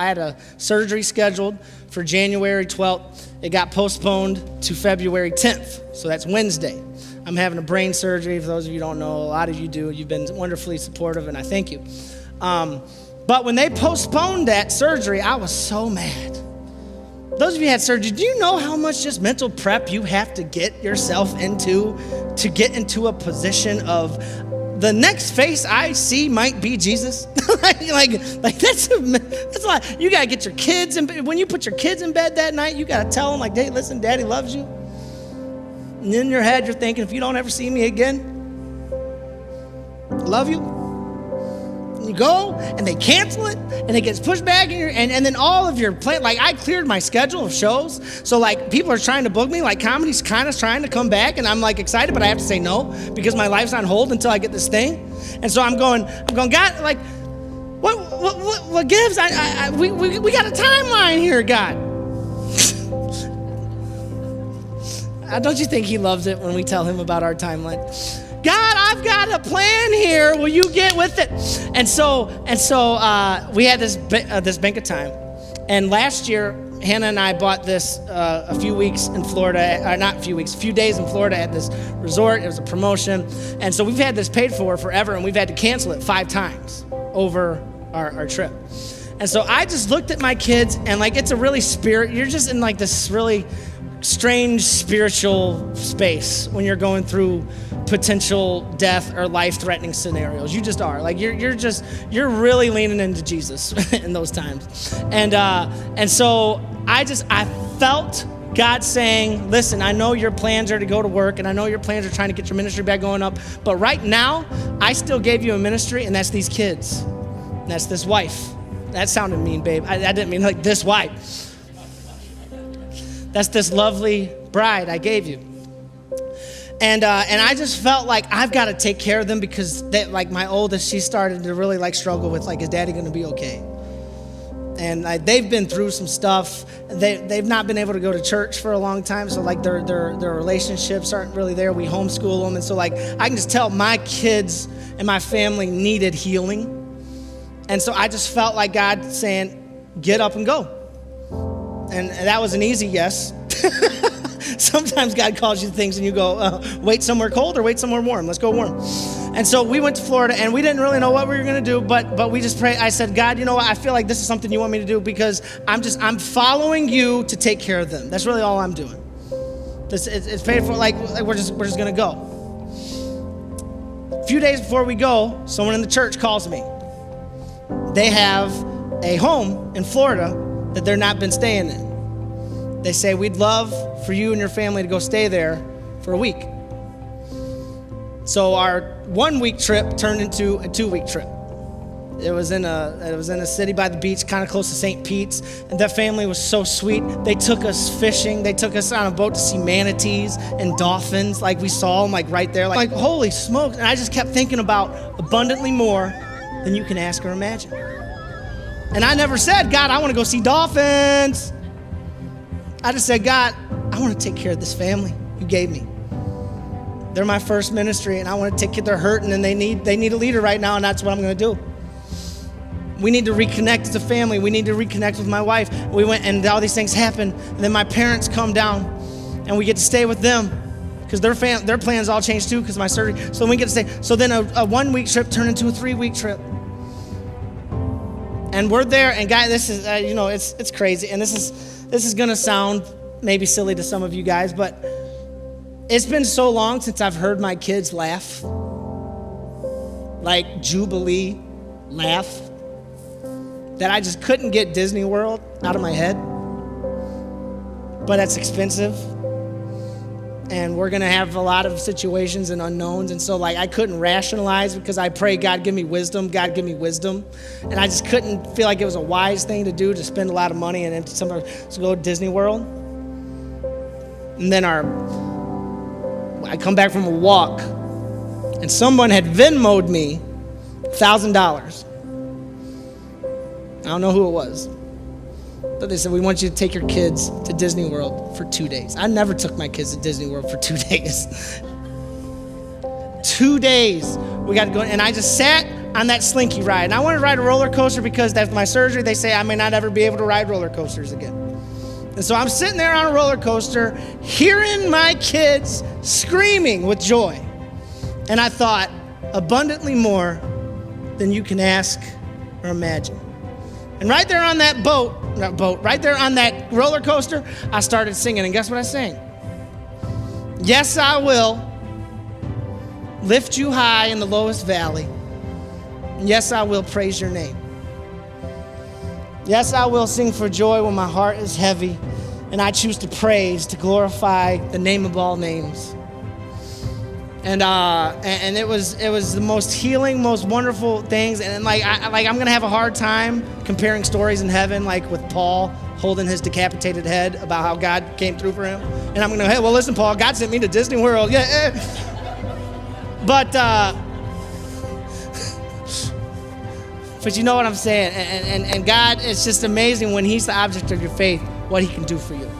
I had a surgery scheduled for January 12th. It got postponed to February 10th, so that's Wednesday. I'm having a brain surgery. For those of you who don't know, a lot of you do. You've been wonderfully supportive, and I thank you. But when they postponed that surgery, I was so mad. Those of you who had surgery, do you know how much just mental prep you have to get yourself into to get into a position of the next face I see might be Jesus? like that's a lot. You gotta get your kids, and when you put your kids in bed that night, you gotta tell them like, hey, listen, Daddy loves you. And in your head, you're thinking, if you don't ever see me again, I love you. And you go, and they cancel it, and it gets pushed back, and then all of your plan. Like, I cleared my schedule of shows, so like people are trying to book me. Like, comedy's kind of trying to come back, and I'm like excited, but I have to say no because my life's on hold until I get this thing. And so I'm going, God, like, what gives? We got a timeline here, God. Don't you think he loves it when we tell him about our timeline? God, I've got a plan here. Will you get with it? And so we had this bank of time. And last year, Hannah and I bought this a few weeks in Florida, a few days in Florida at this resort. It was a promotion. And so we've had this paid for forever, and we've had to cancel it 5 times over our trip. And so I just looked at my kids, and like, it's a really you're just in like this really strange spiritual space when you're going through potential death or life-threatening scenarios. You just are. Like, you're really leaning into Jesus in those times. And so I felt God saying, listen, I know your plans are to go to work, and I know your plans are trying to get your ministry back going up, but right now, I still gave you a ministry, and that's these kids. And that's this wife. That sounded mean, babe. I didn't mean like this wife. That's this lovely bride I gave you. And I just felt like I've got to take care of them because like my oldest, she started to really like struggle with like, is Daddy going to be okay? And they've been through some stuff. They've not been able to go to church for a long time. So like their relationships aren't really there. We homeschool them. And so like I can just tell my kids and my family needed healing. And so I just felt like God saying, get up and go. And that was an easy yes. Sometimes God calls you things and you go, wait somewhere cold or wait somewhere warm. Let's go warm. And so we went to Florida, and we didn't really know what we were going to do, but we just prayed. I said, God, you know what? I feel like this is something you want me to do because I'm following you to take care of them. That's really all I'm doing. It's paid for. Like we're just going to go. A few days before we go, someone in the church calls me. They have a home in Florida that they're not been staying in. They say, we'd love for you and your family to go stay there for a week. So our 1-week trip turned into a 2-week trip. It was in a city by the beach, kind of close to St. Pete's, and that family was so sweet. They took us fishing. They took us on a boat to see manatees and dolphins. Like we saw them like right there, like holy smokes. And I just kept thinking about abundantly more than you can ask or imagine. And I never said, God, I want to go see dolphins. I just said, God, I want to take care of this family you gave me. They're my first ministry, and I want to take care. They're hurting, and they need a leader right now, and that's what I'm going to do. We need to reconnect as a family. We need to reconnect with my wife. We went, and all these things happen, and then my parents come down, and we get to stay with them because their plans all changed too because of my surgery. So we get to stay. So then a 1-week trip turned into a 3-week trip. And we're there, and guys, this is, it's crazy. And this is gonna sound maybe silly to some of you guys, but it's been so long since I've heard my kids laugh. Like Jubilee laugh. That I just couldn't get Disney World out of my head. But that's expensive. And we're gonna have a lot of situations and unknowns. And so like I couldn't rationalize because I pray, God, give me wisdom. God, give me wisdom. And I just couldn't feel like it was a wise thing to do to spend a lot of money and to go to Disney World. And then I come back from a walk and someone had Venmo'd me $1,000. I don't know who it was. But they said, we want you to take your kids to Disney World for 2 days. I never took my kids to Disney World for 2 days. 2 days. We got to go. And I just sat on that slinky ride. And I wanted to ride a roller coaster because that's my surgery. They say I may not ever be able to ride roller coasters again. And so I'm sitting there on a roller coaster, hearing my kids screaming with joy. And I thought, abundantly more than you can ask or imagine. And right there on that right there on that roller coaster, I started singing. And guess what I sang? Yes, I will lift you high in the lowest valley. And yes, I will praise your name. Yes, I will sing for joy when my heart is heavy, and I choose to praise, to glorify the name of all names. And it was the most healing, most wonderful things. And I'm gonna have a hard time comparing stories in heaven, like with Paul holding his decapitated head about how God came through for him. And I'm gonna, hey, well, listen, Paul, God sent me to Disney World. Yeah. But you know what I'm saying. And God, it's just amazing when He's the object of your faith, what He can do for you.